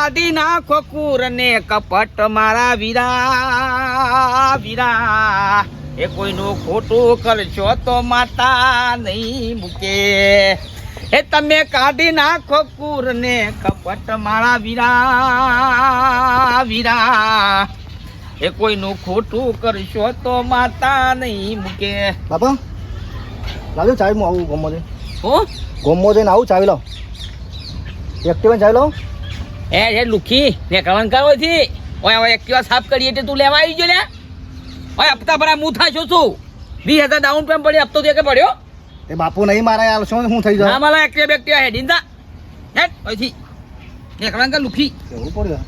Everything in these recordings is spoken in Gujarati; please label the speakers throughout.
Speaker 1: કાઢી નાખો કુર ને કપટ મારા વીરા વીરા એ કોઈનું ખોટું કરશો તો માતા નહીં મૂકે એ તમે કાઢી નાખો કુર ને કપટ મારા વીરા વીરા એ કોઈનું ખોટું કરશો તો માતા નહીં મૂકે.
Speaker 2: બાપા લાવજો ચાવી હું આવું ગમો છે
Speaker 1: હું
Speaker 2: ગમો છે ને આવું ચાવી લાવ એક્ટિવા ચાવી લાવ
Speaker 1: એ લુખી ને કલંક કરો થી ઓય ઓય એક્ટિવા સાફ કરી એટલે તું લેવા આવી ગયો લે ઓય હપ્તા ભરા હું થાશો છું 20,000 ડાઉન પેમેન્ટ પડી હપ્તો દે કે પડ્યો
Speaker 2: એ બાપુ નહીં મારા યાર શું હું થઈ જાય
Speaker 1: ના માલા એક્ટિવા બેક્ટિવા હે દિંદા હેટ ઓયથી ને કલંક લુખી
Speaker 2: કેવું પડ્યું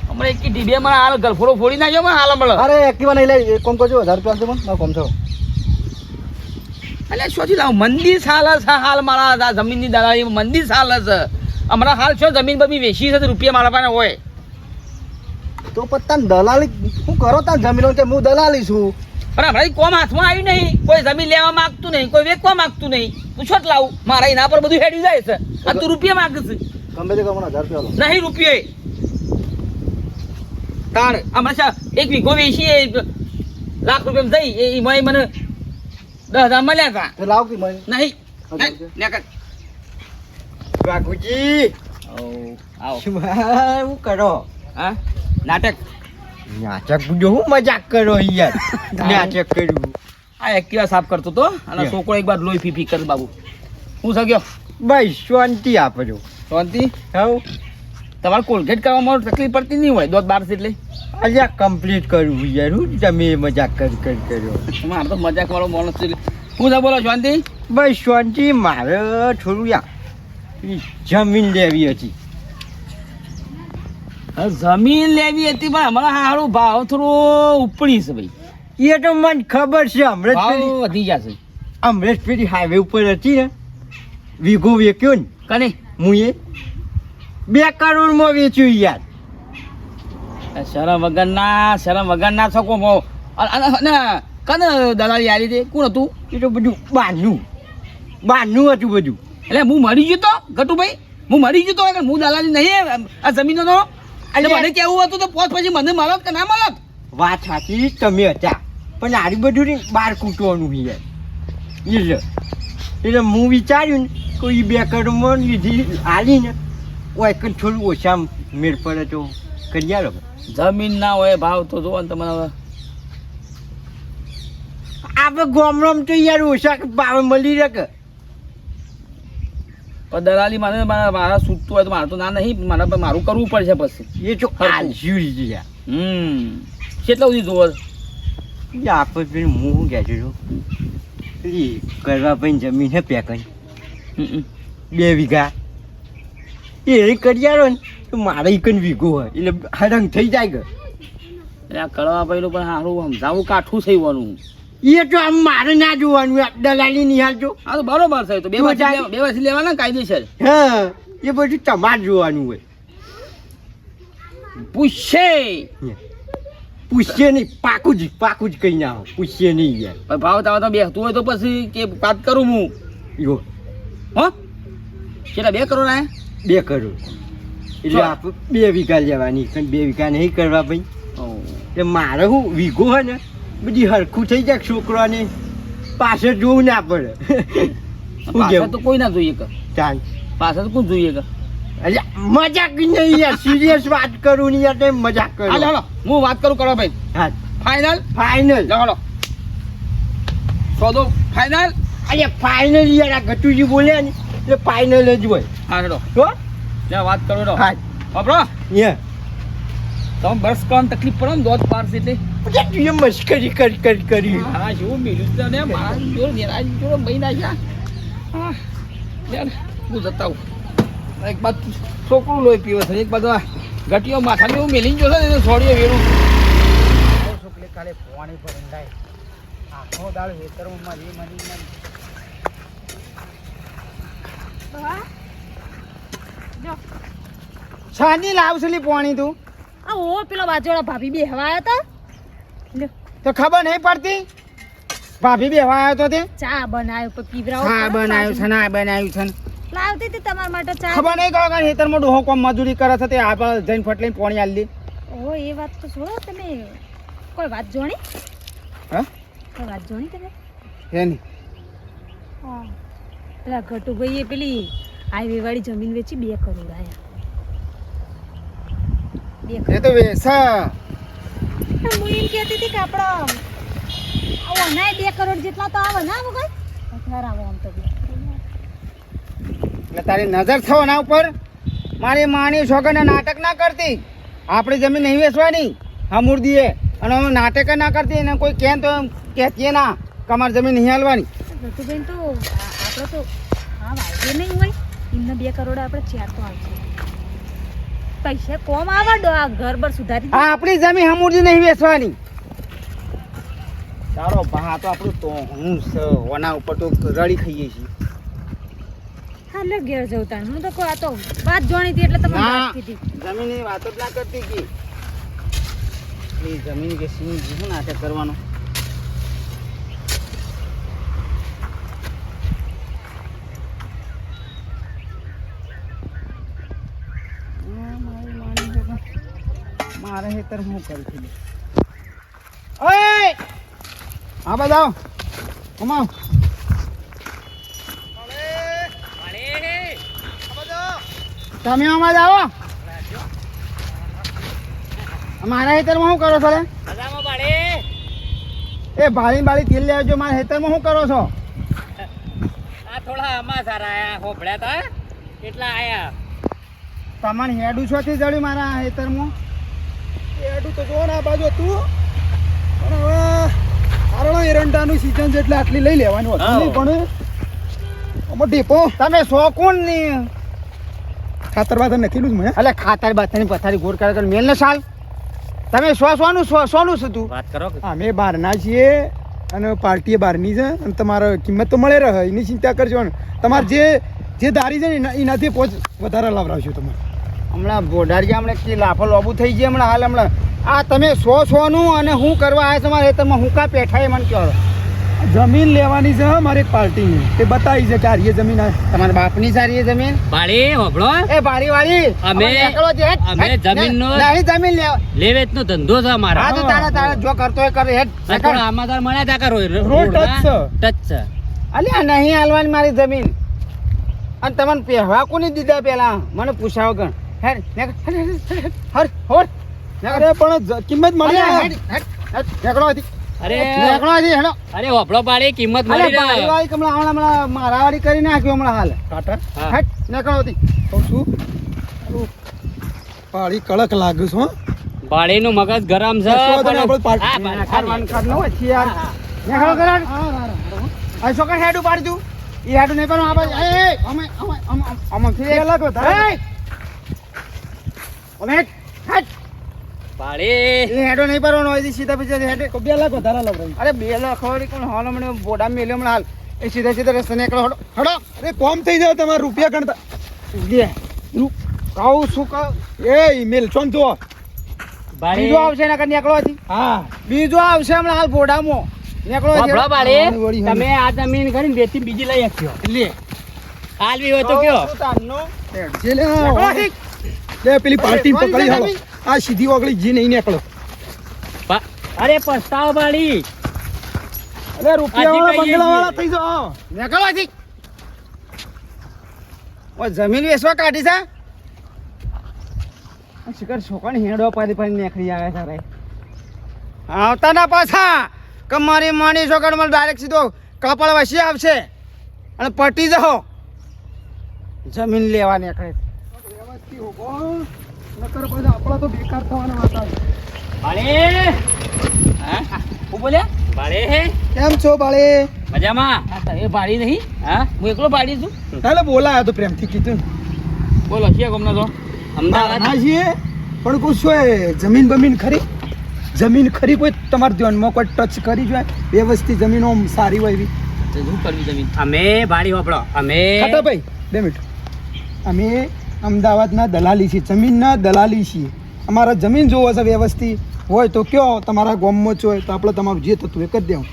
Speaker 1: હમણાં એક ડીબે માં હાલ ગલફોડો ફોડી નાખ્યો માં હાલ મળે.
Speaker 2: અરે એક્ટિવા નહીં લે કોમ કરજો 1000 રૂપિયા આપજો મને મારો કોમ છો
Speaker 1: એટલે શોધી લાવ મંદિર સાલ છે હાલ મારા જમીનની દલાલી મંદિર સાલ છે હમણાં હાલ છો જમીન બમી વેચી છે રૂપિયા મારા પાસે હોય
Speaker 2: તો પત્તા દલાલી શું કરો તા જમીનો કે હું દલાલી છું
Speaker 1: પણ હમણાં કોમ હાથમાં આવ્યું નહીં કોઈ જમીન લેવા માંગતું નહીં કોઈ વેચવા માંગતું નહીં પૂછો જ લાવું મારા એના પર બધું હેડી જાય છે આ તું રૂપિયા માંગે છે
Speaker 2: ગમે તે કરો મને 1000 રૂપિયા લો
Speaker 1: નહીં રૂપિયે તાર હમણાં એક વીઘો વેચી લાખ રૂપિયા જઈ એમાં મને 10,000 મળ્યા હતા
Speaker 2: તે લાવ કે મને
Speaker 1: નહીં
Speaker 2: બાપુજી
Speaker 1: આવો
Speaker 2: શું કરો
Speaker 1: હા નાટક
Speaker 2: નાટક જો હું મજાક કરો યાર નાટક કર્યું
Speaker 1: આ એક્ટિવા સાફ કરતો તો અને છોકરો એક વાર લોહી ફી કરે બાબુ હું સગ્યો
Speaker 2: ભાઈ શાંતિ આપજો
Speaker 1: શાંતિ
Speaker 2: હવ
Speaker 1: તમારે કોલગેટ કરવામાં તકલીફ પડતી નહીં હોય દોત 12 એટલે
Speaker 2: આજે કમ્પ્લીટ કર્યું યાર હું તમે મજાક કર્યો
Speaker 1: મારે તો મજાક વાળો માણસ છે હું ના બોલો શાંતિ
Speaker 2: ભાઈ શાંતિ મારે થોડું યાર જમીન લેવી હતી
Speaker 1: જમીન લેવી હતી પણ હમણાં સારું ભાવ થોડો ઉપડી છે ભાઈ
Speaker 2: એ તો મને ખબર છે
Speaker 1: ભાવ વધી જશે
Speaker 2: અમરેશપેરી હાઈવે ઉપર હતી ને વીઘો વેચ્યો ને
Speaker 1: કને
Speaker 2: હું એ 2 કરોડમાં વેચ્યું યાર
Speaker 1: શરમ વગરના છકો કને દલાલી આલી દે કોણ હતું
Speaker 2: એ તો બધું બાનું હતું બધું
Speaker 1: એટલે હું મરી ગયો તો ગટુભાઈ હું મરી ગયો તો હું દલાલી નહીં આ જમીનો નો એટલે મને કેવું હતું તો પોત પછી મને મળત કે ના મળત
Speaker 2: વાત સાચી તમે હતા પણ આરી બધું ને બહાર કૂટવાનું યાર એટલે હું વિચાર્યું ને કોઈ 2 કરોડમાં લીધી આલી ને કોઈ થોડું ઓછા મેળ પડે તો કરી આલો
Speaker 1: જમીન ના હોય ભાવ તો જોવો ને તમને હવે
Speaker 2: આપણે ગામડામાં તો યાર ઓછા ભાવે મળી રહે
Speaker 1: પણ દલાલી મને મારા છૂટતું હોય તો મારે તો ના નહીં મારું કરવું પડશે પછી
Speaker 2: એ તો આલજી યાર
Speaker 1: કેટલા સુધી જોવો
Speaker 2: આપણે પેલું હું કહેતો છું કરવા ભાઈ જમીન હે પેકન 2 વીઘા એ કરી આલો ને તો મારે એકન વીઘો હોય એટલે હરંગ થઈ જાય કે
Speaker 1: એટલે આ કરવા પહેલું પણ સારું સમજાવું કાઠું થઈવાનું
Speaker 2: એ તો આમ મારે ના જોવાનું દલાલી નિહાળજો
Speaker 1: હા તો બરોબર છે તો બે વર્ષથી લેવાના કાયદેસર
Speaker 2: હા એ બધું તમારે જોવાનું હોય પૂછશે નહીં પાકું જ કઈ ના હોય પૂછશે નહીં યાર
Speaker 1: ભાવ તાવ તો બેસતું હોય તો પછી કે વાત કરું હું
Speaker 2: યો
Speaker 1: હો કેટલા 2 કરોડ આયા
Speaker 2: 2 કરોડ એટલે આપણે 2 વીઘા લેવાની 2 વીઘા નહીં કરવા ભાઈ એટલે મારે હું વીઘો હોય ને બધી હરખું થઈ જાય છોકરાને પાછળ જોવું ના પડે
Speaker 1: પાછળ તો કોઈ ના જોઈએ કે
Speaker 2: ચાલ
Speaker 1: પાછળ તો કોણ જોઈએ કે
Speaker 2: અરે મજાક નહીં યાર સિરિયસ વાત કરું ને યાર મજાક કરું
Speaker 1: હાલો હું વાત કરું કરો ભાઈ
Speaker 2: હા
Speaker 1: ફાઇનલ હાલો સોદો ફાઇનલ
Speaker 2: અરે ફાઇનલ યાર આ ગટુજી બોલ્યા ને એટલે ફાઇનલ જ હોય
Speaker 1: હા હેડો
Speaker 2: તો
Speaker 1: ત્યાં વાત કરો હેડો
Speaker 2: હા
Speaker 1: બાપરો
Speaker 2: યા
Speaker 1: તમે બસ કોણ તકલીફ પડે ને દોત પારસ એટલે
Speaker 2: તું એ મસ્કરી કરી
Speaker 1: હા શું મિલું તો ને મારા જોર નિરાજ જોર મહિના જા હા યાર હું જતા હું એક બાદ છોકરું લોહી પીવે છે એક બાદ ગટીઓ માથાની હું મેલીને જોશે ને છોડીએ વેરું
Speaker 2: છોકરે કાલે પોણી પર ઊંડાય આખો દાળ વેતરમાં જે મની છાની લાવશલી પોણી તું
Speaker 3: આ ઓ પેલો બાજુવાળા ભાભી બેહવા આવ્યા હતા
Speaker 2: તો ખબર નહીં પડતી ભાભી બેહવા આવ્યો તો તે
Speaker 3: ચા બનાવ્યો પણ પીવરાવો
Speaker 2: હા બનાવ્યું છે ના બનાવ્યું છે
Speaker 3: લાવતી હતી તમારા માટે ચા.
Speaker 1: ખબર નહીં કહો કે ખેતરમાં ડોહો કોમ મજૂરી કરે છે તે આપણે જઈને ફટ લઈને પાણી આલી
Speaker 3: ઓહો એ વાત તો છોડો તમે. કોઈ વાત જોણી?
Speaker 1: હા
Speaker 3: કોઈ વાત જોણી તમે?
Speaker 1: એની
Speaker 3: હા. પેલા ઘટુભાઈએ પેલી હાઈવે વાળી જમીન વેચી 2 કરોડ આયા. 2
Speaker 1: એ
Speaker 3: કરોડ.
Speaker 1: તો વેસા
Speaker 3: હું એમ કહેતી હતી કે આપણો આવો ના 2 કરોડ જેટલા તો આવે ના વગર વધારે આવો આમ તો 2 કરોડ.
Speaker 1: એટલે તારી નજર થયો ના ઉપર મારી માની છોકરીને નાટક ના કરતી આપણી જમીન નહીં વેચવાની હા મૂર્દીએ અને અમે નાટક ના કરતી એને કોઈ કહે તો કહેતીએ ના કે અમારી જમીન નહીં હાલવાની
Speaker 3: ઘટુભાઈ તો આપણે તો હા વાગે નહીં હોય એમને 2 કરોડ આપણે 4 તો આવશે પૈસા કોમ આવે આ ઘર બર સુધારી
Speaker 1: હા આપણી જમીન હમૂર્દી નહીં વેચવાની તારો ભા તો આપણું તો હું ઓના ઉપર તો રડી ખાઈએ છીએ
Speaker 3: હા લે ઘેર જવું તાણ હું તો કોઈ આ તો વાત જોણી હતી એટલે તમને
Speaker 1: ના
Speaker 3: વાત કીધી
Speaker 1: જમીનની વાતો જ ના કરતી કે એ જમીન વેચીને શું નાટક કરવાનો મારે હેતર હું કરું છું ઓય હા બતાવો કમાઓ તમે આમાં જ આવો મારા હેતરમાં શું કરો છો લે એ બાળી બાળી તેલ લેજો મારા હેતરમાં શું કરો છો
Speaker 4: આ થોડા અમાસાર આયા હોભળ્યા તા કેટલા આયા
Speaker 1: તમને હેડું છોથી જડ્યું મારા હેતરમાં
Speaker 2: હેડું તો જો ને આ બાજુ હતું પણ હવે આરણો એરંડાનું સીઝન છે એટલે આટલી લઈ લેવાની હોતી નહીં પણ આમાં ઢેપો
Speaker 1: તમે શોખુન નહીં
Speaker 2: ખાતર બાતર નાખેલું જ મેં
Speaker 1: એટલે ખાતર બાતરની પથારી ગોળ કરે મેલ ને સાલ તમે સોનું સોનું છે તું
Speaker 4: વાત કરો કે
Speaker 2: અમે બહારના છીએ અને પાર્ટી બહારની છે અને તમારે કિંમત તો મળે રહે એની ચિંતા કરજો ને તમારે જે દારી છે ને એનાથી પોચ વધારે લાવરાવજો તમારે
Speaker 1: હમણાં બોડારી હમણાં કે લાફો લોબુ થઈ જાય હમણાં આ તમે સોનું અને હું કરવા આવ્યા તમારા હેતરમાં હું કા પેઠાય મને કહો
Speaker 2: જમીન લેવાની છે મારે એક પાર્ટીની તે બતાવી છે કે આ રીએ જમીન આ
Speaker 1: તમારા બાપની સારી એ જમીન
Speaker 4: બાળી હોભળો
Speaker 1: એ બારી વાળી
Speaker 4: અમે જમીનનો
Speaker 1: નહીં જમીન
Speaker 4: લે વેચનો ધંધો છે અમારો
Speaker 1: હા તો તારા જો કરતો હોય કરે હેડ
Speaker 4: પણ આમાં તાર મળ્યા તા કરો
Speaker 2: રોડ ટચ
Speaker 4: ટચ છે
Speaker 1: અલ્યા નહીં હાલવાની મારી જમીન અને તમને પહેવા કોની દીધા પેલા મને પૂછાવો ગણ હેડ હર હોર
Speaker 2: અરે પણ કિંમત મળી
Speaker 1: નેકળો હતી
Speaker 4: અરે
Speaker 1: નેકળો હતી હેડો
Speaker 4: અરે હોભળો બાળી કિંમત
Speaker 1: અરે
Speaker 4: મળી
Speaker 1: બારી
Speaker 4: રહે
Speaker 1: વાળી કમલા હમણાં મારાવાળી કરી નાખ્યો હમણાં હાલ
Speaker 2: કાટા
Speaker 4: હા.
Speaker 1: હેડ નેકળો હતી
Speaker 2: કહું છું પાડી કડક લાગ્યું છું હો.
Speaker 4: બાળીનું મગજ ગરમ છે
Speaker 2: બસો તો ને આપણે
Speaker 4: પણ-
Speaker 2: પાર્ટી-
Speaker 4: હા, પણ-
Speaker 1: ખાવાનું ખાવાનું હોય છે યાર નેકળો કરાડ આ છોકરા હેડ ઉપાડી તું એ હેડ નહીં પણ આપણે એ અમે ફરી
Speaker 2: પેલા તો ધારે.
Speaker 1: અમે હેડ
Speaker 4: બાળી
Speaker 1: એ હેડો નહીં પરવાનો હોય સીધા પછી હેડ
Speaker 2: તો 2 લાખ વધારે લવરાવી
Speaker 1: અરે 2 લાખ વાળી કોણ હાલ હમણાં બોડા મેલ્યો હમણાં હાલ એ સીધા સીધા રસ્તે નીકળો હડો હડો
Speaker 2: અરે કોમ થઈ જાય તમારે રૂપિયા ગણતા
Speaker 1: લે કહું શું કહું
Speaker 2: એ ઈમેલ ચોમ જો
Speaker 4: બાળી
Speaker 1: બીજો આવશે ને નીકળો હતી
Speaker 2: હા
Speaker 1: બીજો આવશે હમણાં હાલ બોડામાં નીકળો
Speaker 4: હોભળો
Speaker 2: વળી
Speaker 4: બાળી
Speaker 2: વળી
Speaker 4: તમે આ જમીન કરીને બેથી બીજી લઈ આપ્યો
Speaker 1: લે
Speaker 4: હાલવી હોય તો કયો
Speaker 2: જે લે લે પેલી પાર્ટી પકડી હાલો આ સીધી ઓગળી જી નહીં નીકળો
Speaker 4: અરે પસ્તાવ બાળી
Speaker 2: અરે રૂપિયા વાળા
Speaker 4: હજી કહીએ
Speaker 2: બંગલા વાળા
Speaker 4: છીએ.
Speaker 2: થઈ જાઓ
Speaker 1: નીકળો હતી જમીન વેચવા કાઢી છે શિખર છોકરાને હેડો પાડી પાડી નીકળી આવે તારે આવતા ના પાછા કે મારી માની છોકરા મને ડાયરેક્ટ સીધો કપાળ વસી આવશે અને પટી જાઓ જમીન લેવા નીકળે
Speaker 2: વ્યવસ્થિત હોભો. નકર પછી આપણા તો બેકાર થવાના વાત આવે.
Speaker 4: બાળી હા હું બોલ્યા બાળી
Speaker 2: કેમ છો બાળે
Speaker 4: મજામાં
Speaker 1: એ બાળી નહીં
Speaker 4: હા
Speaker 1: હું એકલો બાળી છું
Speaker 2: તાલે બોલાયો તો પ્રેમથી કીધું
Speaker 1: બોલો છે ગમનો તો
Speaker 4: અમદાવાદ
Speaker 2: ના છીએ પણ કોઈ શું એ જમીન બમીન ખરી જમીન ખરી કોઈ તમારા ધ્યાનમાં કોઈ ટચ કરી જોઈએ વ્યવસ્થિત જમીનો આમ સારી હોય એવી
Speaker 1: શું કરવી જમીન
Speaker 4: અમે બાળી હોપડો અમે
Speaker 2: ખાટાભાઈ 2 મિનિટ અમે અમદાવાદના દલાલી છીએ જમીનના દલાલી છીએ અમારા જમીન જોવો છે વ્યવસ્થિત હોય તો કયો તમારા ગામમાં જ હોય તો આપણે તમારું જે થતું એ કરી દેવું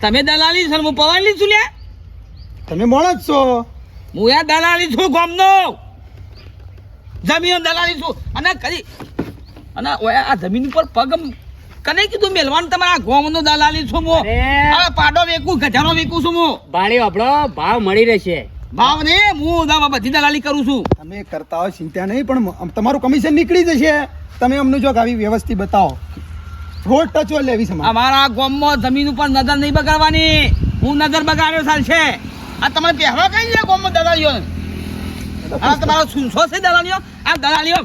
Speaker 1: તમે દલાલી છો હું પવાલી છું લ્યા
Speaker 2: તમે મોણ જ છો
Speaker 1: હું યાર દલાલી છું ગામનો જમીન દલાલી છું અને કદી અને ઓય આ જમીન ઉપર પગ કને કીધું મેલવાનું તમારા ગામનો દલાલી છું હું
Speaker 4: અરે.
Speaker 1: હવે પાડો વેકું ગજારો વેકું છું હું
Speaker 4: ભાડે આપણો ભાવ મળી રહેશે.
Speaker 1: ભાવ ને હું બધી દલાલી કરું છું
Speaker 5: તમે કરતા હોય ચિંતા નહીં પણ તમારું કમિશન નીકળી જશે. તમે અમને જો આવી વ્યવસ્થિત બતાવો રોડ ટચો લેવી છે મારે.
Speaker 1: અમારા ગામમાં જમીન ઉપર નજર નહીં બગાડવાની હું નજર બગાડ્યો સાલ છે આ તમારે પહેરવા કઈ છે ગામમાં દલાલીઓ આ તમારો સુનસો છે દલાલીઓ આ દલાલીઓ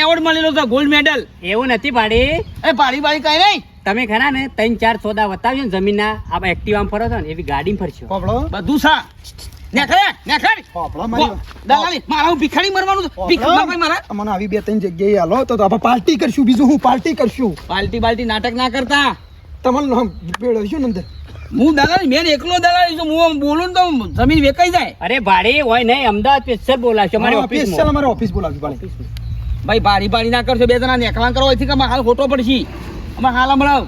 Speaker 1: એવોર્ડ મળેલો છે ગોલ્ડ મેડલ
Speaker 4: એવું નથી ભાડે.
Speaker 1: એ પાડી પાડી કઈ નહીં
Speaker 4: તમે ખરા ને 3-4 સોદા બતાવ્યો ને જમીનના આપણે એક્ટિવામાં ફરો છો ને એવી ગાડીમાં ફરશો.
Speaker 5: પોપડો
Speaker 1: બધું સા નેખડે
Speaker 5: પોપડો મારી
Speaker 1: દલાલી મારા હું ભિખારી મરવાનું છે ભીખ માંગવા મારા
Speaker 5: અમને આવી 2-3 જગ્યાએ હાલો તો આપણે પાર્ટી કરશું. બીજું હું પાર્ટી કરશું.
Speaker 1: પાલટી બાલટી નાટક ના કરતા
Speaker 5: તમારું બેડશું ને અંદર.
Speaker 1: હું દલાલી મેં એકલો દલાલી છું હું બોલું ને તો જમીન વેચાઈ જાય
Speaker 4: અરે ભાડે હોય નહીં અમદાવાદ સ્પેશિયલ બોલાવશો અમારી
Speaker 5: હા,
Speaker 4: ઓફિસમાં.
Speaker 5: સ્પેશિયલ અમારે ઓફિસ બોલાવવી પડે.
Speaker 1: ભાઈ પાડી પાડી ના કરશો બે જણા નેકળા કરો એથી કે અમારે હાલ ખોટો પડશે અમારે હાલ હમણાં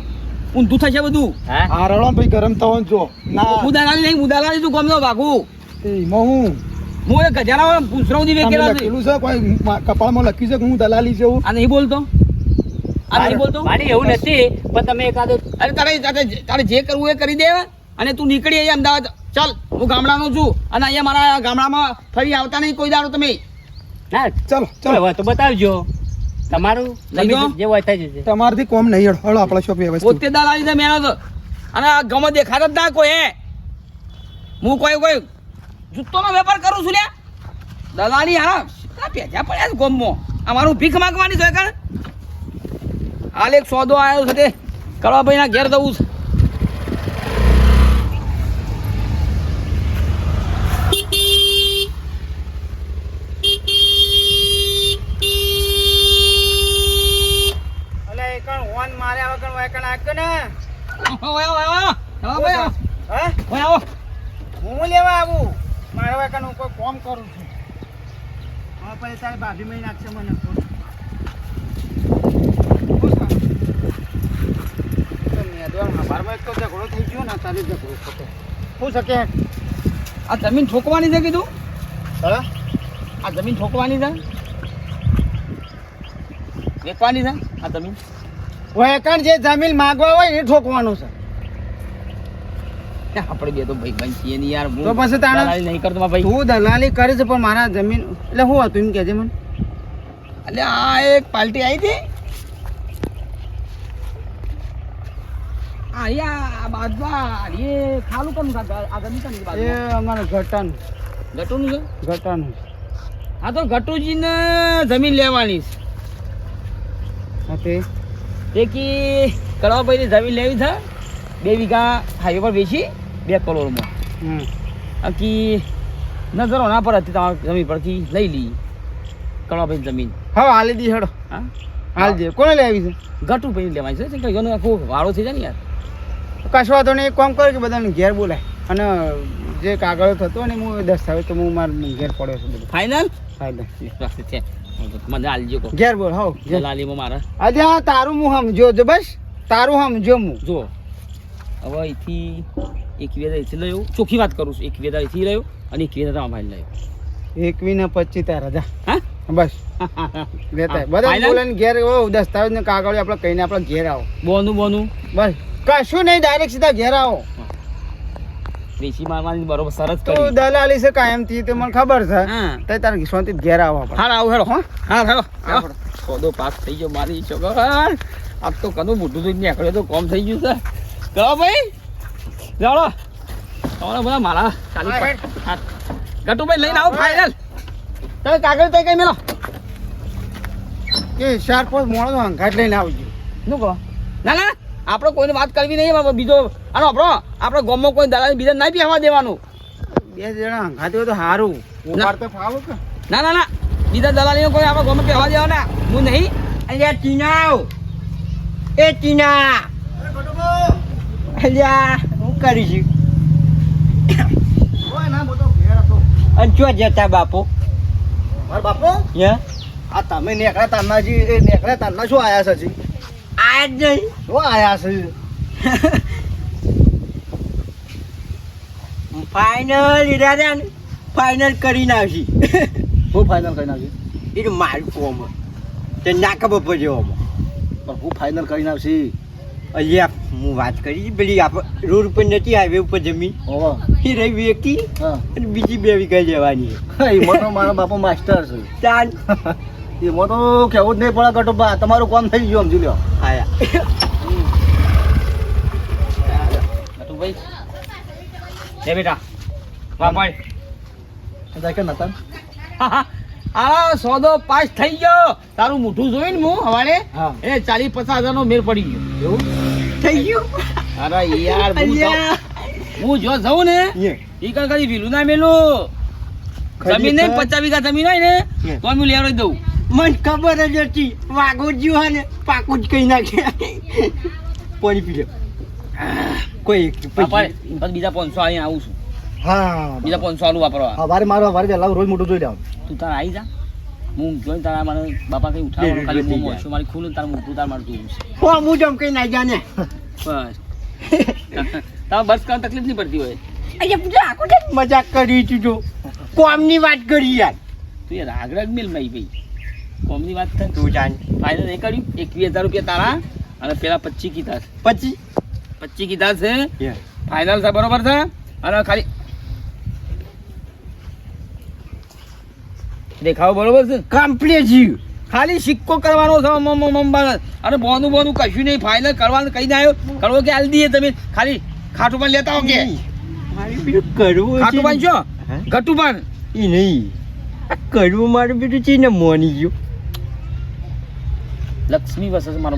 Speaker 1: ઊંધું થશે બધું
Speaker 4: હા
Speaker 5: હા રડો ભાઈ ગરમ થવો જો ના
Speaker 1: હું દલાલી નહીં હું દલાલી છું ગમનો ભાગું
Speaker 5: એમાં હું
Speaker 1: હું એ ગજારા પૂછરાવથી
Speaker 5: તમે
Speaker 1: વેકેલા છે
Speaker 5: લખેલું છે કોઈ કપાળમાં લખ્યું છે કે હું દલાલી છું.
Speaker 1: આ નહીં બોલતો આ નહીં બોલતો
Speaker 4: ભાડે એવું નથી પણ તમે એકાદો
Speaker 1: અરે તારે જે કરવું એ કરી દે અને તું નીકળી અહીંયા અમદાવાદ ચાલ હું ગામડાનો છું અને અહીંયા મારા ગામડામાં ફરી આવતા નહીં કોઈ દાડો તમે
Speaker 4: ના
Speaker 5: ચાલો
Speaker 4: ચાલો
Speaker 5: ચાલો
Speaker 4: હવે તો બતાવજો તમારું
Speaker 1: લઈ જાઓ.
Speaker 4: જે હોય થઈ જશે.
Speaker 5: તમારથી કોમ નહીં હળો આપણે શોપ વ્યવસ્થિત.
Speaker 1: પોતે દલાલી છે મેનો તો અને આ ગમે દેખાતો જ ના કોઈ હે હું કોઈ જૂતોનો વેપાર કરું છું લ્યા દલાલી હા કેટલા પેજા પડ્યા છે ગોમમાં અમારું ભીખ માંગવાની છે કાણ હાલ એક સોદો આવ્યો છે તે કળવાભાઈના ઘેર જવું છે
Speaker 2: હું લેવા આવું મારા વાકાનું કોઈ કોમ કરું છું. હા પછી તારી ભાભી મહી નાખશે મને તો ઝઘડો થઈ ગયો ને તારી ઝઘડો થતો શું શકે
Speaker 1: આ જમીન ઠોકવાની છે કીધું
Speaker 2: હા
Speaker 1: આ જમીન ઠોકવાની છે વેચવાની છે આ જમીન
Speaker 2: વેકણ જે જમીન માગવા હોય એ ઠોકવાનું છે.
Speaker 1: આપણે બે તો ભાઈ બંધ છીએ નહીં યાર હું
Speaker 2: તો પછી તાણે-
Speaker 1: દલાલી નહીં કરતો મારા ભાઈ
Speaker 2: તું દલાલી કરી છે પણ મારા જમીન એટલે શું હતું એમ કહેજે મને.
Speaker 1: એટલે આ એક પાર્ટી આવી હતી આ બાજુમાં એ ખાલું કરવું આ જમીન કની
Speaker 2: એ
Speaker 1: બાજુ
Speaker 2: અમારે ઘટાનું
Speaker 1: ગટુનું છે
Speaker 2: ઘટાનું
Speaker 1: હા તો ગટુજીને જમીન લેવાની છે
Speaker 2: હા તે
Speaker 1: તે કી કળવાભાઈની જમીન લેવી છે 2 વીઘા હાઈવે પર વેચી 2 કરોડમાં
Speaker 2: હમ
Speaker 1: બાકી નજરો ના પર હતી તમારી જમીન પરથી લઈ લી કળવાભાઈની જમીન
Speaker 2: હા હાલી દી હેડો
Speaker 1: હા
Speaker 2: હાલ જે કોને લઈ આવી છે
Speaker 1: ગટુ ભાઈ લેવાની છે કે એનો આખો વાળો થઈ જાય ને યાર
Speaker 2: કશો વાંધો નહીં એક કામ કરે કે બધાને ઘેર બોલાય અને જે કાગળો થતો ને હું દસ્તાવેજ તો હું મારા ઘેર પડ્યો છું બધું
Speaker 1: ફાઇનલ
Speaker 2: ફાયદા
Speaker 1: મને હાલજો કહો
Speaker 2: ઘેર બોલ હો ઘેર.
Speaker 1: દલાલીમાં મારા
Speaker 2: આજે હા તારું હું સમજો જો બસ તારું સમજો હું
Speaker 1: જુઓ હવે અહીંથી 1 અહીંથી લયો ચોખ્ખી વાત કરું છું 1 અહીંથી રહ્યો અને 1 તમારા ભાઈ લયો
Speaker 2: 21 ને 25 તારા જા
Speaker 1: હા
Speaker 2: બસ લેતા બધા
Speaker 1: Final?
Speaker 2: બોલાને ઘેર હો દસ્તાવેજ ને કાગળ આપણે કહીને આપણે ઘેર આવો
Speaker 1: બોનું
Speaker 2: બસ કશું નહીં ડાયરેક્ટ સીધા ઘેર આવો
Speaker 1: દેશી મારવાની બરોબર સરસ
Speaker 2: તું
Speaker 1: કરી
Speaker 2: દલાલી છે કાયમ થી તો મને ખબર છે
Speaker 1: હા
Speaker 2: તો તારે શાંતિ ઘેર આવો આપણે
Speaker 1: હાલ આવો હેડો
Speaker 2: હા?
Speaker 1: હા હેડો
Speaker 2: આવો.
Speaker 1: સોદો પાસ થઈ ગયો મારી છોકર આજ તો કનું મોટું થઈ નીકળ્યો તો કોમ થઈ ગયું છે કહો ભાઈ ચાલો તમારા બધા મારા
Speaker 2: હા,
Speaker 1: ચાલી
Speaker 2: હેડ.
Speaker 1: હા ગટુભાઈ લઈને આવો
Speaker 2: હા,
Speaker 1: ફાઇનલ તમે કાગળ તો કઈ મેલો
Speaker 2: કે 4-5 મોણો હંગાટ લઈને આવજો
Speaker 1: શું કહો ના ના આપણે કોઈને વાત કરવી નહીં એમાં બીજો આનો આપણે ગામમાં કોઈ દલાલી બીજા નહીં બેસવા દેવાનું
Speaker 2: 2 જણા હંગાત હોય તો સારું ઉપાડ તો ફાવો કે
Speaker 1: ના ના ના બીજા દલાલીઓ કોઈ આપણે ગામમાં બેસવા દેવાના હું નહીં
Speaker 2: અલ્યા ટીનાવ એ ટીના અલ્યા હું કરીશું અને ચો જતા બાપુ
Speaker 5: મારા બાપુ
Speaker 2: યા
Speaker 5: આ તમે નેકળા તાનાજી એ નેકળા તાના શું આયા છે જી?
Speaker 2: આ જ નહીં
Speaker 5: શું આયા છે
Speaker 2: ફાઇનલ ઈરાદા ને ફાઇનલ કરી નાખી
Speaker 6: હું ફાઇનલ કરી નાખી
Speaker 2: એ તો મારું કોમ તે ના ખબર પડે આમાં
Speaker 6: પણ હું ફાઇનલ કરી નાખી
Speaker 2: અલ્યા હું વાત કરી પેલી આપણે રોડ ઉપર નથી હાઈવે ઉપર જમીન
Speaker 6: ઓહો
Speaker 2: એ રહી વ્યક્તિ
Speaker 6: હા
Speaker 2: અને બીજી 2 વીઘા લેવાની
Speaker 6: એમાં તો મારા બાપા માસ્ટર છે
Speaker 2: ચાલ
Speaker 6: એમાં તો કેવું જ નહીં પડે ગટુભા તમારું કામ થઈ ગયું સમજી લો
Speaker 2: આયા
Speaker 1: ભાઈ લે બેટા વાપડ
Speaker 6: જાય કે નતા
Speaker 1: આ સોદો પાસ થઈ ગયો તારું મોઢું જોઈને હું હવારે
Speaker 6: હા
Speaker 1: એ 40-50 હજારનો મેળ પડી ગયો
Speaker 6: એવું
Speaker 2: થઈ ગયું
Speaker 1: અરે યાર
Speaker 2: અલ્યા
Speaker 1: હું જો જાઉં ને
Speaker 2: યે
Speaker 1: ઈ કઈ વિલું ના મેલું જમીન ને 50 વીઘા જમીન હોય ને
Speaker 2: હે.
Speaker 1: તો હું લેવડાવી દઉં
Speaker 2: મને ખબર જ હતી વાગો જ્યું હે ને પાકું જ કહી નાખે પાણી પી લે કોઈ
Speaker 1: બાપા પછી બીજા 500 અહીંયા આવું છું
Speaker 6: હા
Speaker 1: બીજા 500 આલુ વાપરવા
Speaker 6: વારે મારો વારે વહેલા રોજ મોટું જોઈ લેવાનું
Speaker 1: તું તાર આવી જા હું જોઈને તારા મને બાપા કઈ ઉઠાવવાનું ખાલી
Speaker 2: થઈ
Speaker 1: મોં
Speaker 2: જાય.
Speaker 1: મોશું મારી ખુલ્લું તાર મોટું તાર મારું જોવું છે
Speaker 2: હું જમ કઈ ના જાને
Speaker 1: બસ તારે બસ કરવા તકલીફ નહીં પડતી હોય
Speaker 2: અહીંયા પૂછો આખો ને મજાક કરી તું જો કોમની વાત કરી યાર
Speaker 1: તું યાર આગળ મેલ ભાઈ કોમની વાત થાય
Speaker 2: તું જાણ
Speaker 1: ફાઇનલ એ કર્યું 21,000 રૂપિયા તારા અને પેલા 25 કીધા છે
Speaker 2: પછી
Speaker 1: 25 કીધા છે
Speaker 2: યે
Speaker 1: ફાઇનલ છે બરોબર છે અને ખાલી દેખાવ બરોબર છે
Speaker 2: કમ્પ્લીટ જીવ
Speaker 1: ખાલી સિક્કો કરવાનો છે અને બોનું કશું નહીં ફાઇનલ કરવાનું કઈ ના આવ્યો કરવો કે હાલ દઈએ તમે ખાલી ખાટું પાન લેતા હો કે
Speaker 2: મારે બીજું કરવું
Speaker 1: ખાટું પાન છો
Speaker 2: હે?
Speaker 1: ઘટું પાન
Speaker 2: ઈ નહીં આ કરવું મારું બીજું છે ને મોની ગયું
Speaker 1: લક્ષ્મી વસે છે મારો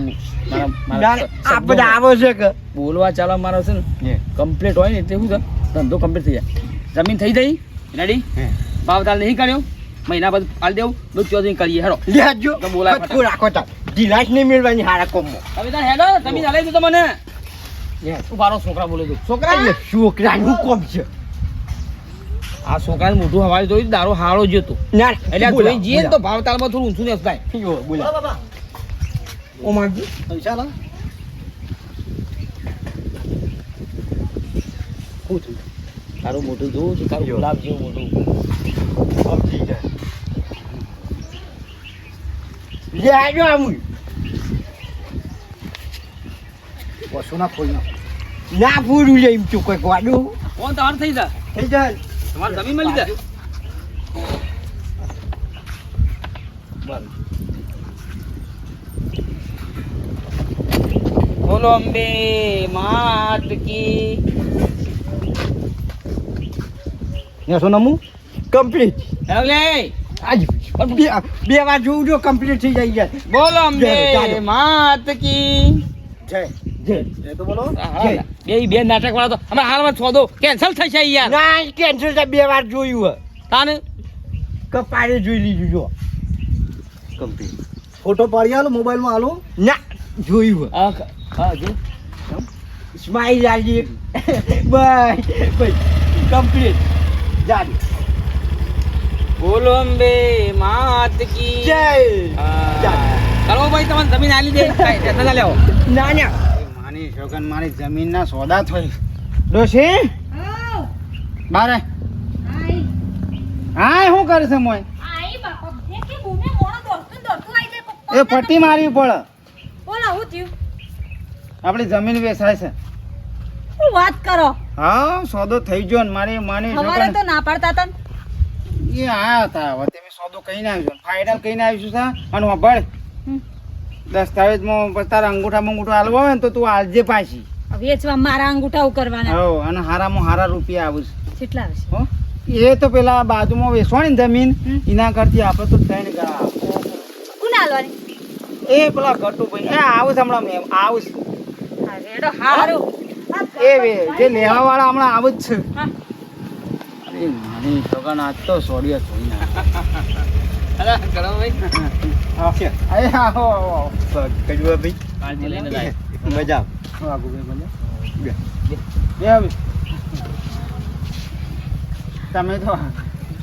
Speaker 2: આ બધા આવો છે કે
Speaker 1: બોલવા ચાલવા મારો છે ને કમ્પ્લીટ હોય ને એટલે શું છે ધંધો કમ્પ્લીટ થઈ જાય જમીન થઈ ગઈ રેડી ભાવ તાલ નહીં કર્યો મહિના બાદ હાલ દેવું દૂધ ચોધરી કરીએ હેડો
Speaker 2: લેજો
Speaker 1: તો બોલાય
Speaker 2: ફટકો રાખો તા ઢીલાશ નહીં મેળવાની હારા કોમમાં
Speaker 1: તમે તાર હેડો તમે હલાવી દો મને તું બારો છોકરા બોલે તું છોકરા
Speaker 2: છોકરાનું કોમ છે
Speaker 1: આ છોકરાને મોઢું હવારે જોયું દારો હારો જ હતો
Speaker 2: ના
Speaker 1: એટલે આ જોઈ જઈએ ને તો ભાવ તાલમાં થોડું ઊંચું ને થાય
Speaker 2: બોલા
Speaker 6: બાબા
Speaker 2: ઓ માગી
Speaker 6: પૈસા લા શું થયું
Speaker 1: તારું મોઢું જોવું છું તારું
Speaker 2: જો.
Speaker 1: ગુલાબ જેવું મોઢું
Speaker 2: સમજી જાય લેજો આમ
Speaker 6: વસ્તુ ના ખોઈ ના
Speaker 2: ના પૂરું લે એમ તું કોઈ વાડું
Speaker 1: કોણ તાર થઈ જા
Speaker 2: થઈ જાય
Speaker 1: તમારે જમીન મળી જાય બોલો અંબે માત કી
Speaker 6: ને સોનામું
Speaker 2: કમ્પ્લીટ
Speaker 1: હેવલે
Speaker 2: આજ બે વાર જોઉં જો કમ્પ્લીટ થઈ જાય યાર
Speaker 1: બોલો અંબે
Speaker 2: ચાલો.
Speaker 1: માત કી
Speaker 6: જય
Speaker 2: જય.
Speaker 6: એ તો બોલો
Speaker 1: બે નાટક વાળા તો હમણાં હાલમાં છોડો કેન્સલ થશે યાર
Speaker 2: ના કેન્સલ થાય બે વાર જોયું હે
Speaker 1: તાને
Speaker 2: કપાળે જોઈ લીધું જો કમ્પ્લીટ
Speaker 6: ફોટો પાડી આલો મોબાઈલમાં આલો
Speaker 2: ના જોયું હે
Speaker 1: હા જો
Speaker 2: સ્માઈલ આલી બસ બસ કમ્પ્લીટ જાડી
Speaker 1: બોલો અંબે માત કી
Speaker 2: જય
Speaker 1: કરો ભાઈ તમને જમીન આલી દે ટેન્શન ના લેવો
Speaker 2: ના ના
Speaker 6: માની છોકન મારી જમીનના સોદા થઈ
Speaker 2: ડોશી
Speaker 6: બારે હા શું કરે છે મોય
Speaker 3: આઈ બાપા જે કે ભૂમે મોણો દોડતું આઈ જાય
Speaker 6: એ પટ્ટી મારવી પડે
Speaker 3: બોલા હું થયું
Speaker 6: આપણી જમીન વેચાય છે
Speaker 3: હું વાત કરો
Speaker 6: હા સોદો થઈ ગયો ને મારી માની
Speaker 3: હવારે તો ના પાડતા હતા ને.
Speaker 6: એ આયા હતા હવે તમે સોદો કહીને આવ્યો ફાઇનલ કહીને આવીશું સા અને વાપર
Speaker 3: હમ.
Speaker 6: દસ્તાવેજમાં પછી તારા અંગૂઠા મંગૂઠા હાલવા હોય ને તો તું હાલજે પાછી
Speaker 3: વેચવા મારા અંગૂઠા કરવાના
Speaker 6: હો અને હારામાં હારા રૂપિયા આવશે
Speaker 3: કેટલા આવશે
Speaker 6: હો એ તો પેલા બાજુમાં વેચવાની ને જમીન
Speaker 3: હમ.
Speaker 6: એના કરતી આપણે તો ત્રણ ગણા
Speaker 3: કોને હાલવાની
Speaker 6: એ પેલા ઘટુભાઈ એ આવું હમણાં મેં આવું
Speaker 3: હા રેડો હારું
Speaker 6: એ જે લેવા વાળા હમણાં આવું જ છે
Speaker 3: હા.
Speaker 6: અરે માની છોકરા આજ તો સોડિયા થોડી ના
Speaker 1: અરે કરો ભાઈ
Speaker 6: અરે આવો
Speaker 2: કડવા ભાઈ
Speaker 1: કાળજી લઈને જાય
Speaker 2: મજા
Speaker 6: આગુ બે બોલે
Speaker 2: બે.
Speaker 6: બે હવે તમે તો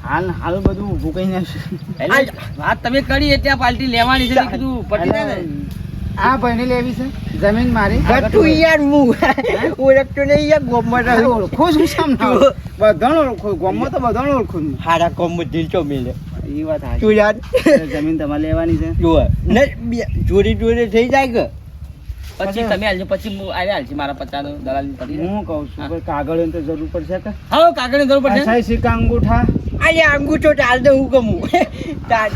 Speaker 6: હાલ બધું ઊભું કઈ નાખ્યું
Speaker 1: એટલે વાત તમે કરી એટલે આ પાર્ટી લેવાની છે એટલે કીધું પટી જાય ને
Speaker 6: આ ભાઈને લેવી છે જમીન મારી
Speaker 2: ગટુ યાર હું ઓળખતો નહીં યાર ગોમમાં
Speaker 6: અરે
Speaker 2: રહ્યો
Speaker 6: ઓળખું છું સામ ના બધાને ઓળખું ગામમાં તો બધાને ઓળખું છું.
Speaker 2: હારા કોમ દિલ ચો મિલે
Speaker 6: એ વાત સાચી.
Speaker 2: તું યાર
Speaker 6: જમીન તમારે લેવાની છે
Speaker 2: જો ને ચોરી ચોરી થઈ જાય કે
Speaker 1: પછી તમે હાલજો પછી હું આવ્યા હાલજી મારા 50 દલાલી કરી
Speaker 6: હું કહું છું કે કાગળોની તો જરૂર પડશે કે
Speaker 1: હા કાગળની જરૂર પડશે
Speaker 6: અચ્છા સિક્કા અંગૂઠા
Speaker 2: અરે અંગૂઠો ચાલ દે હું ગમું તાર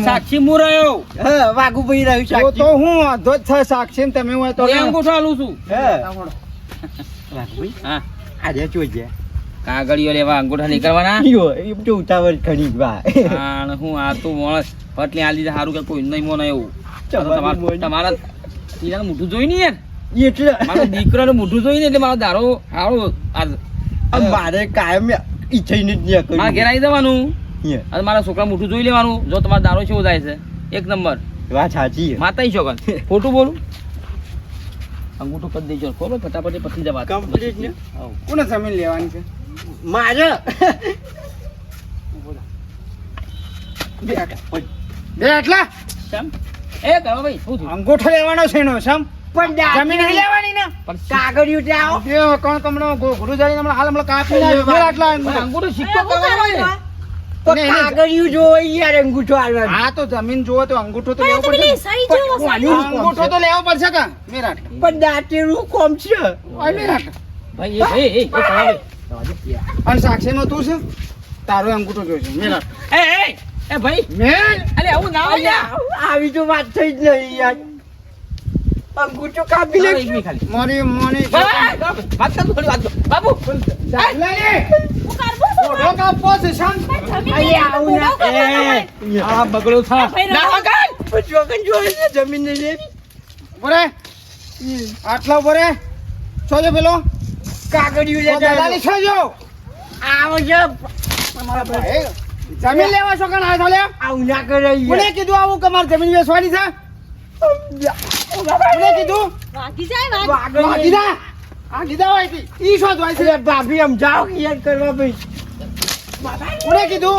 Speaker 1: સાક્ષી હું રહ્યો
Speaker 2: હા વાઘુ ભાઈ રહ્યું
Speaker 6: તો
Speaker 2: સાક્ષી
Speaker 6: તો હું વાંધો જ છે સાક્ષી ને તમે હોય તો
Speaker 1: તો એ અંગૂઠો આલું છું
Speaker 2: હા વાઘુ ભાઈ
Speaker 1: હા
Speaker 2: આજે જોજે
Speaker 1: કાગળીઓ લેવા અંગૂઠા નહીં કરવાના
Speaker 2: યો એમ તો ઉતાવળ ખરી વા
Speaker 1: અને હું આ તો માણસ પટલી આલી દે સારું કે કોઈ નહીં મોને એવું આ તો તમારા તીરાનું મોઢું જોઈ ને યાર
Speaker 2: એટલે
Speaker 1: મારો દીકરાનું મોઢું જોઈ ને એટલે મારો દારો સારો
Speaker 2: આ મારે કાયમ ઈચ્છાઈને જ નહીં
Speaker 1: મારા ઘેર આવી જવાનું
Speaker 2: કર્યું
Speaker 1: અને મારા છોકરા મોઢું જોઈ લેવાનું જો તમારો દારો કેવો જાય છે એક નંબર
Speaker 2: વાત સાચી છે.
Speaker 1: માતા છોકરા ખોટું બોલું અંગૂઠું કરી દેજો ખોલો ફટાફટ પતી જવા
Speaker 2: કમ્પ્લીટ ને
Speaker 6: કોને જમીન લેવાની છે
Speaker 2: મારે
Speaker 6: બે એટલા
Speaker 1: કેમ એ કરો ભાઈ શું થયું
Speaker 6: અંગૂઠો લેવાનો છે એનો સમ
Speaker 2: પણ
Speaker 6: જમીન નહીં લેવાની ને
Speaker 1: પણ
Speaker 2: કાગળિયું ત્યાં આવો.
Speaker 6: બે કોણ કમણો ઘોડું જાળી હમણાં હાલ હમણાં કાપી નાખ્યો. બે આટલા
Speaker 1: પણ અંગૂઠો સિક્કો
Speaker 3: હું
Speaker 1: કરવાનો
Speaker 3: કરવાનું
Speaker 1: હોય.
Speaker 3: આ?
Speaker 2: પણ
Speaker 6: નહીં, નહીં.
Speaker 2: કાગળિયું જોવો યાર અંગૂઠો હાલવાનો.
Speaker 6: હા તો જમીન જોવો તો અંગૂઠો તો
Speaker 3: પણ
Speaker 6: લેવો
Speaker 3: એ તો પેલી
Speaker 6: પડશે
Speaker 3: સહી જેવો
Speaker 2: પણ
Speaker 3: સહી.
Speaker 6: અંગૂઠો તો લેવો પડશે કા મેરાટ
Speaker 2: પણ દાંતેરું કોમ છે
Speaker 6: ઓય મેરાટ
Speaker 1: ભાઈ એ કરો ભાઈ
Speaker 6: અને સાક્ષીમાં તું છે તારો અંગૂઠો જોઈશે મેરાટ
Speaker 1: એ ભાઈ
Speaker 6: મેલ
Speaker 1: અલે આવું ના હોય યાર.
Speaker 2: આવી તો વાત થઈ જ નહીં યાર અંગૂઠો કાપી લે
Speaker 1: એક મિનિટ ખાલી
Speaker 6: મોરી મોની
Speaker 1: વાત કર થોડી વાત કર. બાબુ
Speaker 6: દાખલાને
Speaker 3: હું કરવું છું?
Speaker 6: ઘોડો કાપવો છે શામ
Speaker 3: જમીન
Speaker 2: અહીંયા
Speaker 3: લઈને
Speaker 2: આવું
Speaker 3: બુડો
Speaker 2: ના.
Speaker 3: કરવાનો હોય.
Speaker 1: આ બગડો થા
Speaker 3: ભાઈ
Speaker 1: ના
Speaker 3: રમો.
Speaker 1: વગર
Speaker 2: પણ ચોકન જોઈ છે જમીન ને લેવી
Speaker 6: બોરે આટલા બોરે છોજો પેલો
Speaker 2: કાગળિયું
Speaker 6: તો
Speaker 2: લેતા
Speaker 6: દલાલી છોજો
Speaker 2: આવો છે
Speaker 6: ભાઈ, જમીન લેવા છો કણ આ ચાલે
Speaker 2: આવું ના કરે
Speaker 6: કોને કીધું આવું કે મારે જમીન વેચવાની છે કોને કીધું
Speaker 3: વાગી જાય વાગી.
Speaker 6: આ કીધા આ કીધા હોય તી. ઈ શું જોઈ છે
Speaker 2: ભાભી આમ જાઓ યાર કરવા ભાઈ
Speaker 6: કોને કીધું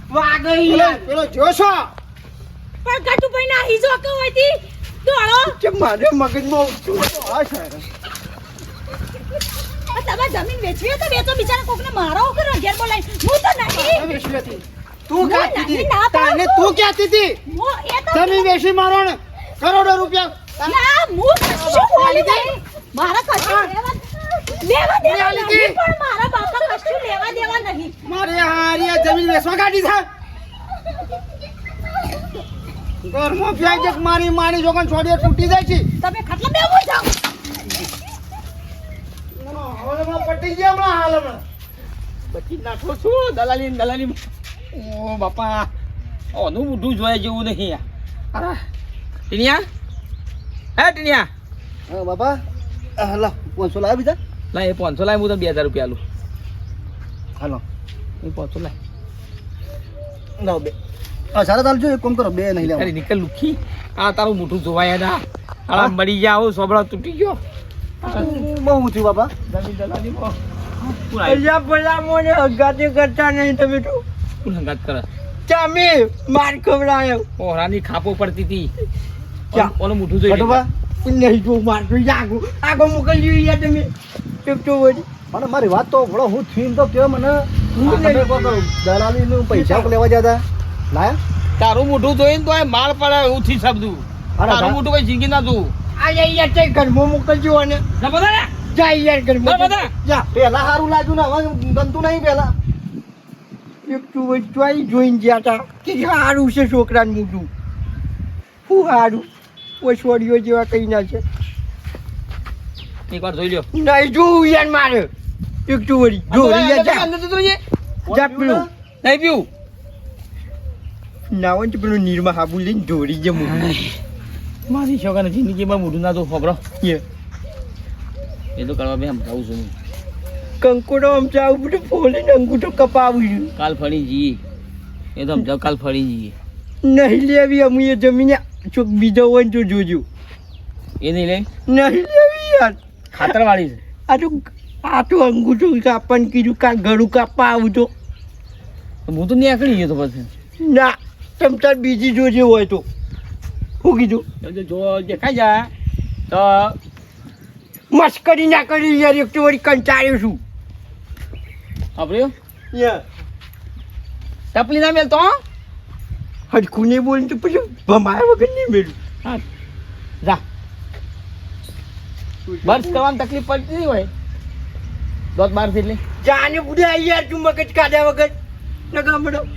Speaker 2: વાગઈ
Speaker 6: પેલો
Speaker 2: યાર
Speaker 6: પેલો જોશો
Speaker 3: પણ ગટુભાઈ ના હીજો કે હોય તી દોડો.
Speaker 2: કે મારે મગજમાં
Speaker 6: આ છે.
Speaker 3: આ તમારે જમીન વેચવી હોય તો વેચો બિચારા કોકને મારો કરો ઘેર બોલાવી. હું તો નહીં.
Speaker 6: આ વેચી હતી. તું
Speaker 3: ના,
Speaker 6: ક્યાં હતી
Speaker 3: ના, ના,
Speaker 6: તાને તું ક્યાં હતી
Speaker 3: હું એ તો
Speaker 6: જમીન વેચી મારો ને કરોડો રૂપિયા
Speaker 3: ના, હું કશું બોલી નહીં. મારા કશું લેવા દેવા
Speaker 6: લે
Speaker 3: નહીં,
Speaker 6: લીધી.
Speaker 3: પણ મારા બાપા કશું લેવા દેવા નહીં.
Speaker 6: મારે હારી આ જમીન વેચવા કાઢી છે ઘરમાં ફ્યાજક મારી મારી જોગન છોડીએ તૂટી જાય છે
Speaker 3: તમે ખાટલા બેહો જાઓ.
Speaker 6: હમણાં પટી ગયા હમણાં હાલ હમણાં
Speaker 1: પછી નાખો છું દલાલી ઓ બાપા ઓનું મોઢું જોયા જેવું નહીં યાર ટીનિયા હે ટીનિયા
Speaker 6: હા બાપા હલા 500 લાવી બીજા
Speaker 1: લાય એ 500 લાય હું તો 2000 રૂપિયા આલું
Speaker 6: હાલો
Speaker 1: એ 500 લાય
Speaker 6: લાવ બે સારા ચાલ જો એક કામ કરો બે નહીં
Speaker 1: અરે નીકળ લુખી આ તારું મોઢું જોવાય ના આ મરી જાવ સોબળા તૂટી ગયો
Speaker 6: બહુ ઊંચું બાપા
Speaker 1: જમીન દલાલી કોણ
Speaker 2: અહીંયા ભલા મોને હગાતે કરતા નહીં તમે તો
Speaker 1: હંગાત કરે
Speaker 2: તમે માર ખવડાયો
Speaker 1: ઓરાની ખાપો પડતી હતી
Speaker 2: ક્યાં?
Speaker 1: ઓનું મોઢું જોઈ
Speaker 6: કટુબા
Speaker 2: નહીં જો મારતો જાગો આગો મોકલ્યું યાર તમે ચૂપ તો વળી
Speaker 6: મને મારી વાત તો ભણો હું થઈને તો કે મને
Speaker 2: હું નહીં.
Speaker 6: દલાલી નું પૈસા લેવા જતા લાયા
Speaker 1: તારું મોઢું જોઈને તો આ માલ પડે એવું થી શબ્દું
Speaker 6: અરે
Speaker 1: તારું
Speaker 6: ભા-
Speaker 1: મોઢું કઈ જિંદગી ના જોવું
Speaker 2: આ યાર તે ઘરમાં મોકલજો અને
Speaker 1: ના બધા
Speaker 2: જા યાર ઘરમાં
Speaker 1: બધા
Speaker 6: જા પેલા સારું લાગ્યું ને હવે ગમતું નહીં પેલા
Speaker 2: એક તું વચ્ચે જોઈને ગયા તા કે સારું છે છોકરાને મોઢું હું સારું ઓછવાડીઓ જેવા કઈ ના છે
Speaker 1: એક વાર જોઈ લ્યો
Speaker 2: નહીં જોવું યાર મારે એક તું વળી જો યાર જા
Speaker 1: અંદર તો જોઈએ
Speaker 2: જા પેલું
Speaker 1: નહીં પીવું
Speaker 2: નાવન તો પેલું નીરમાં હાબુ લઈને દોરી જે મોઢું
Speaker 1: મારી છોકરાને જિંદગીમાં મોઢું ના તો ખબરો
Speaker 2: યે
Speaker 1: એ તો કરવા બે સમજાવું છું હું.
Speaker 2: કંકોડો આમ જાવું બધું ફોલીને અંગૂઠો કપાવ્યું
Speaker 1: કાલ ફરી જઈએ એ તો સમજાવ કાલ ફરી જઈએ
Speaker 2: નહીં લેવી અમે એ જમીને ચોક બીજો હોય ને તો જોજો
Speaker 1: એ નહીં લે
Speaker 2: નહીં લેવી યાર
Speaker 1: ખાતર વાળી છે
Speaker 2: આ તો અંગૂઠો કાપવાનું કીધું કાં ગળું કાપવા આવું તો
Speaker 1: તો હું તો નીકળી ગયો તો પછી
Speaker 2: ના તમ તાર બીજી જોજે હોય તો શું કીધું
Speaker 1: જો દેખાઈ જાય તો
Speaker 2: મસ્કરી ના કરી યાર એક તો વળી કંટાળ્યો છું
Speaker 1: આપણું
Speaker 2: યાર
Speaker 1: ટપલી ના મેલ તો
Speaker 2: હરખું નહીં બોલ તો પછી ભમાયા વગર નહીં મેળું
Speaker 1: હા જા બર્સ કરવાની તકલીફ પડતી નહીં હોય દોત બાર થી એટલે
Speaker 2: જાને બુડા યાર તું મગજ કાઢ્યા વગર નકા મળો